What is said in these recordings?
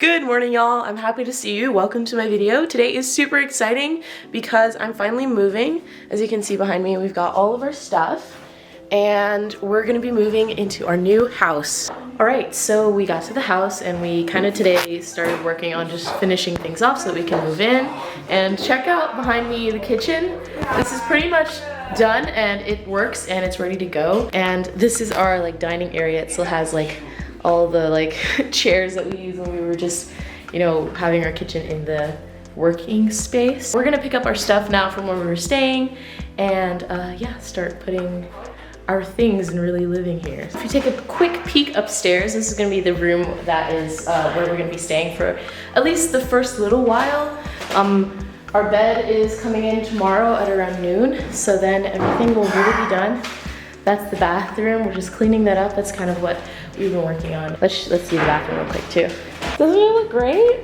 Good morning, y'all. I'm happy to see you. Welcome to my video. Today is super exciting because I'm finally moving. As you can see behind me, we've got all of our stuff and we're gonna be moving into our new house. All right, so we got to the house and we kind of today started working on just finishing things off so that we can move in. And check out behind me the kitchen. This is pretty much done and it works and it's ready to go. And this is our like dining area. It still has like all the like chairs that we use when we were just, you know, having our kitchen in the working space. We're gonna pick up our stuff now from where we were staying and yeah, start putting our things and really living here. So if you take a quick peek upstairs, this is gonna be the room that is where we're gonna be staying for at least the first little while. Our bed is coming in tomorrow at around noon, so then everything will really be done. That's the bathroom. We're just cleaning that up. That's kind of what we've been working on. Let's see the bathroom real quick too. Doesn't it look great?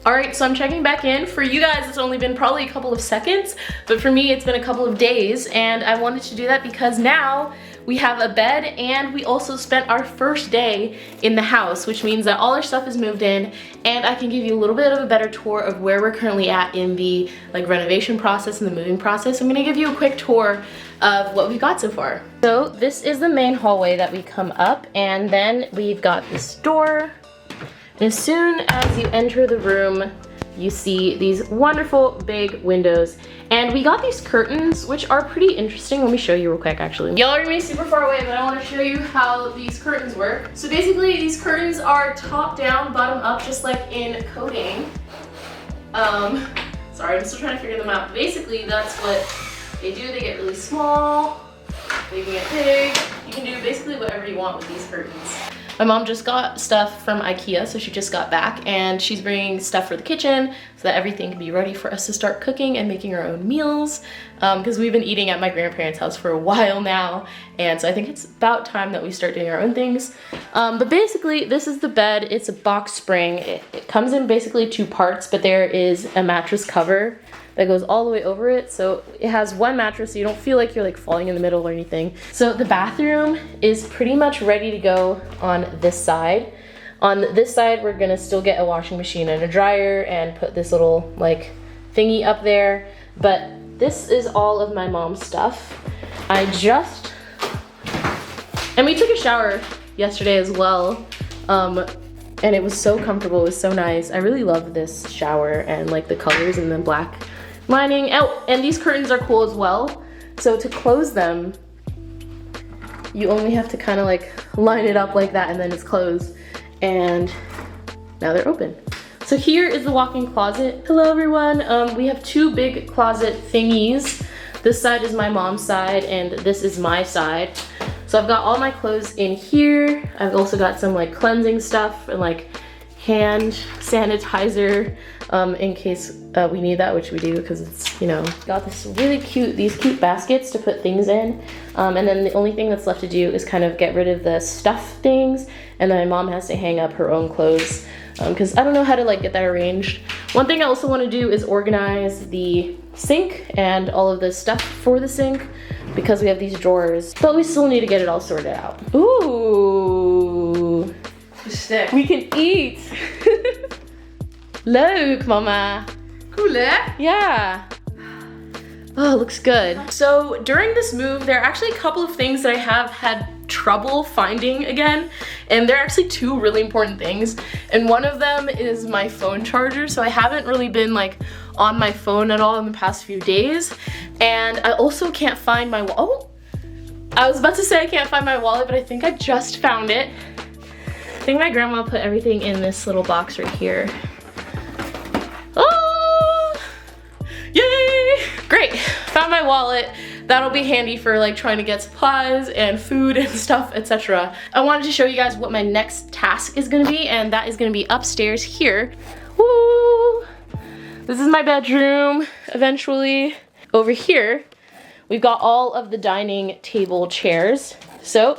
All right, so I'm checking back in. For you guys, it's only been probably a couple of seconds, but for me, it's been a couple of days, and I wanted to do that because now we have a bed and we also spent our first day in the house, which means that all our stuff is moved in, and I can give you a little bit of a better tour of where we're currently at in the like renovation process and the moving process. I'm gonna give you a quick tour of what we've got so far. So this is the main hallway that we come up, and then we've got this door. And as soon as you enter the room, you see these wonderful big windows. And we got these curtains, which are pretty interesting. Let me show you real quick, actually. Y'all are gonna be super far away, but I wanna show you how these curtains work. So basically, these curtains are top down, bottom up, just like in coding. Sorry, I'm still trying to figure them out. Basically, that's what they do. They get really small, they can get big. You can do basically whatever you want with these curtains. My mom just got stuff from IKEA, so she just got back, and she's bringing stuff for the kitchen so that everything can be ready for us to start cooking and making our own meals, because we've been eating at my grandparents' house for a while now, and so I think it's about time that we start doing our own things. But basically, this is the bed. It's a box spring. It comes in basically two parts, but there is a mattress cover that goes all the way over it, so it has one mattress so you don't feel like you're like falling in the middle or anything. So the bathroom is pretty much ready to go on this side. On this side, we're gonna still get a washing machine and a dryer and put this little like thingy up there, but this is all of my mom's stuff. And we took a shower yesterday as well, and it was so comfortable, it was so nice. I really love this shower and like the colors and the black lining. Oh, and these curtains are cool as well. So to close them, you only have to kind of like line it up like that and then it's closed. And now they're open. So here is the walk-in closet. Hello everyone. We have two big closet thingies. This side is my mom's side and this is my side. So I've got all my clothes in here. I've also got some like cleansing stuff and like hand sanitizer in case we need that, which we do because it's, you know, got these cute baskets to put things in, and then the only thing that's left to do is kind of get rid of the stuff things, and then my mom has to hang up her own clothes because I don't know how to like get that arranged. One thing I also want to do is organize the sink and all of the stuff for the sink because we have these drawers, but we still need to get it all sorted out. Ooh, we can eat. Look, mama. Cool, Yeah. Oh, looks good. So during this move, there are actually a couple of things that I have had trouble finding again, and they're actually two really important things. And one of them is my phone charger. So I haven't really been like on my phone at all in the past few days. And I also can't find my wallet. I was about to say I can't find my wallet, but I think I just found it. I think my grandma put everything in this little box right here. Oh, yay! Great, found my wallet. That'll be handy for like trying to get supplies and food and stuff, etc. I wanted to show you guys what my next task is gonna be, and that is gonna be upstairs here. Woo! This is my bedroom, eventually. Over here, we've got all of the dining table chairs. So,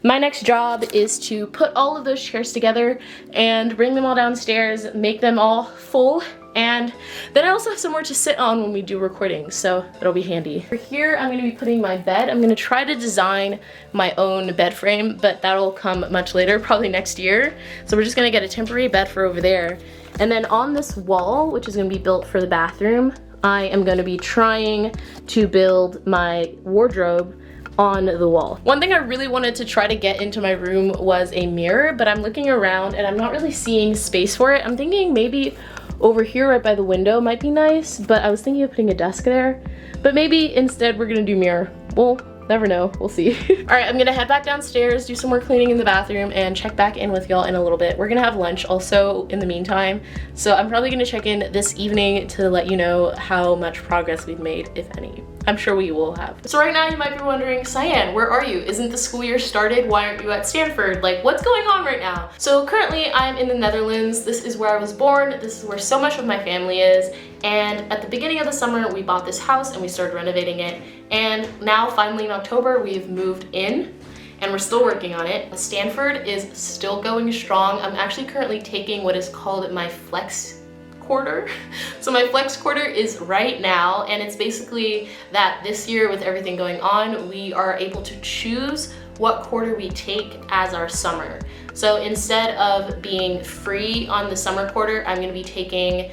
my next job is to put all of those chairs together and bring them all downstairs, make them all full, And then I also have somewhere to sit on when we do recordings, so it'll be handy. For here, I'm gonna be putting my bed. I'm gonna try to design my own bed frame, but that'll come much later, probably next year. So we're just gonna get a temporary bed for over there. And then on this wall, which is gonna be built for the bathroom, I am gonna be trying to build my wardrobe on the wall. One thing I really wanted to try to get into my room was a mirror, but I'm looking around and I'm not really seeing space for it. I'm thinking maybe over here right by the window might be nice, but I was thinking of putting a desk there. But maybe instead we're gonna do mirror. We'll never know, we'll see. All right, I'm gonna head back downstairs, do some more cleaning in the bathroom, and check back in with y'all in a little bit. We're gonna have lunch also in the meantime, so I'm probably gonna check in this evening to let you know how much progress we've made, if any. I'm sure we will have. So right now you might be wondering, Cyan, where are you? Isn't the school year started? Why aren't you at Stanford? Like, what's going on right now? So currently I'm in the Netherlands. This is where I was born. This is where so much of my family is. And at the beginning of the summer, we bought this house and we started renovating it. And now finally in October, we've moved in and we're still working on it. Stanford is still going strong. I'm actually currently taking what is called my flex quarter. So my flex quarter is right now, and it's basically that this year with everything going on, we are able to choose what quarter we take as our summer. So instead of being free on the summer quarter, I'm gonna be taking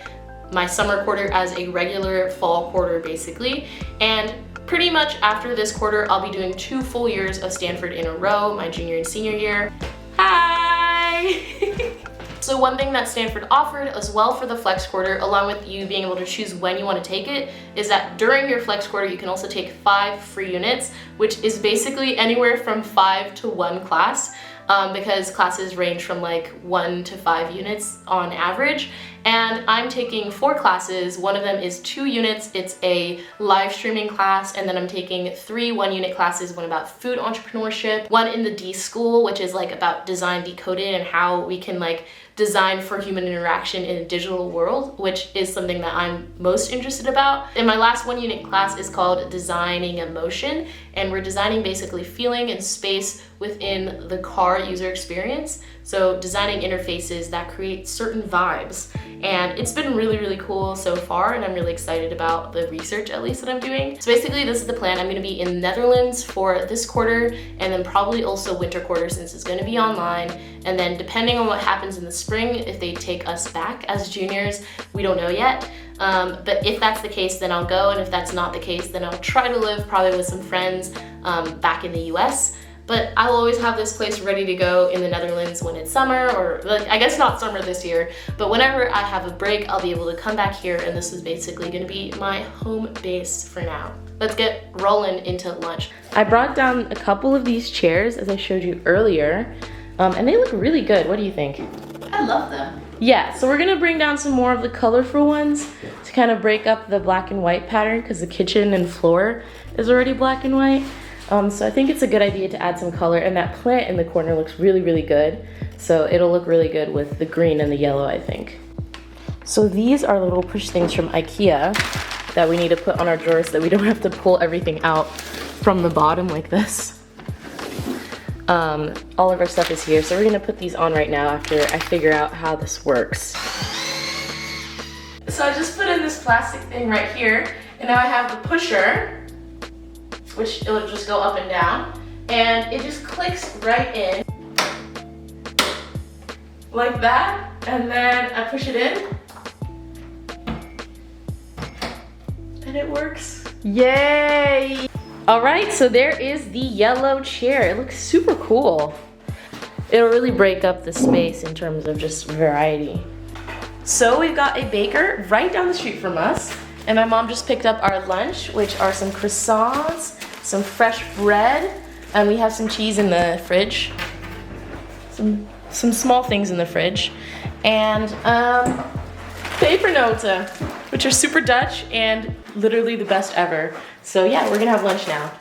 my summer quarter as a regular fall quarter basically. And pretty much after this quarter, I'll be doing 2 full years of Stanford in a row, my junior and senior year. Hi! So one thing that Stanford offered as well for the flex quarter, along with you being able to choose when you want to take it, is that during your flex quarter you can also take 5 free units, which is basically anywhere from 5 to 1 class, because classes range from like 1 to 5 units on average. And I'm taking 4 classes. One of them is 2 units. It's a live streaming class, and then I'm taking 3 1-unit classes, one about food entrepreneurship, one in the D school, which is like about design decoded and how we can like design for human interaction in a digital world, which is something that I'm most interested about. And my last 1-unit class is called Designing Emotion, and we're designing basically feeling and space within the car user experience. So designing interfaces that create certain vibes. And it's been really, really cool so far, and I'm really excited about the research, at least, that I'm doing. So basically, this is the plan. I'm gonna be in the Netherlands for this quarter, and then probably also winter quarter since it's gonna be online. And then depending on what happens in the spring, if they take us back as juniors, we don't know yet. But if that's the case, then I'll go, and if that's not the case, then I'll try to live probably with some friends back in the US. But I'll always have this place ready to go in the Netherlands when it's summer, or like, I guess not summer this year, but whenever I have a break, I'll be able to come back here, and this is basically gonna be my home base for now. Let's get rolling into lunch. I brought down a couple of these chairs, as I showed you earlier, and they look really good. What do you think? I love them. Yeah, so we're gonna bring down some more of the colorful ones to kind of break up the black and white pattern, because the kitchen and floor is already black and white. So I think it's a good idea to add some color, and that plant in the corner looks really, really good. So it'll look really good with the green and the yellow, I think. So these are little push things from IKEA that we need to put on our drawers so that we don't have to pull everything out from the bottom like this. All of our stuff is here, so we're gonna put these on right now after I figure out how this works. So I just put in this plastic thing right here, and now I have the pusher, which it'll just go up and down, and it just clicks right in like that, and then I push it in and it works. Yay! All right, so there is the yellow chair. It looks super cool. It'll really break up the space in terms of just variety. So we've got a baker right down the street from us, and my mom just picked up our lunch, which are some croissants, some fresh bread, and we have some cheese in the fridge. Some small things in the fridge. And pepernoten, which are super Dutch and literally the best ever. So yeah, we're gonna have lunch now.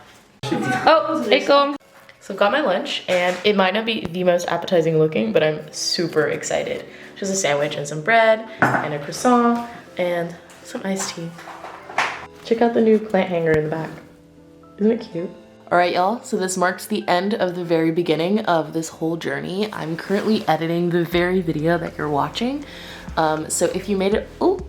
Oh, ik kom. So I've got my lunch, and it might not be the most appetizing looking, but I'm super excited. Just a sandwich and some bread and a croissant and some iced tea. Check out the new plant hanger in the back. Isn't it cute? All right, y'all, so this marks the end of the very beginning of this whole journey. I'm currently editing the very video that you're watching. So if you made it, oh,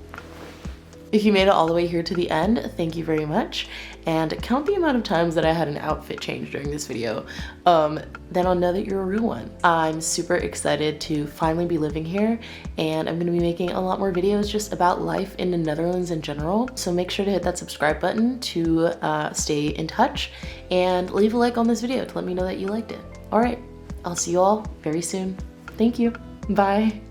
If you made it all the way here to the end, thank you very much. And count the amount of times that I had an outfit change during this video. Then I'll know that you're a real one. I'm super excited to finally be living here, and I'm gonna be making a lot more videos just about life in the Netherlands in general. So make sure to hit that subscribe button to stay in touch, and leave a like on this video to let me know that you liked it. All right, I'll see you all very soon. Thank you. Bye.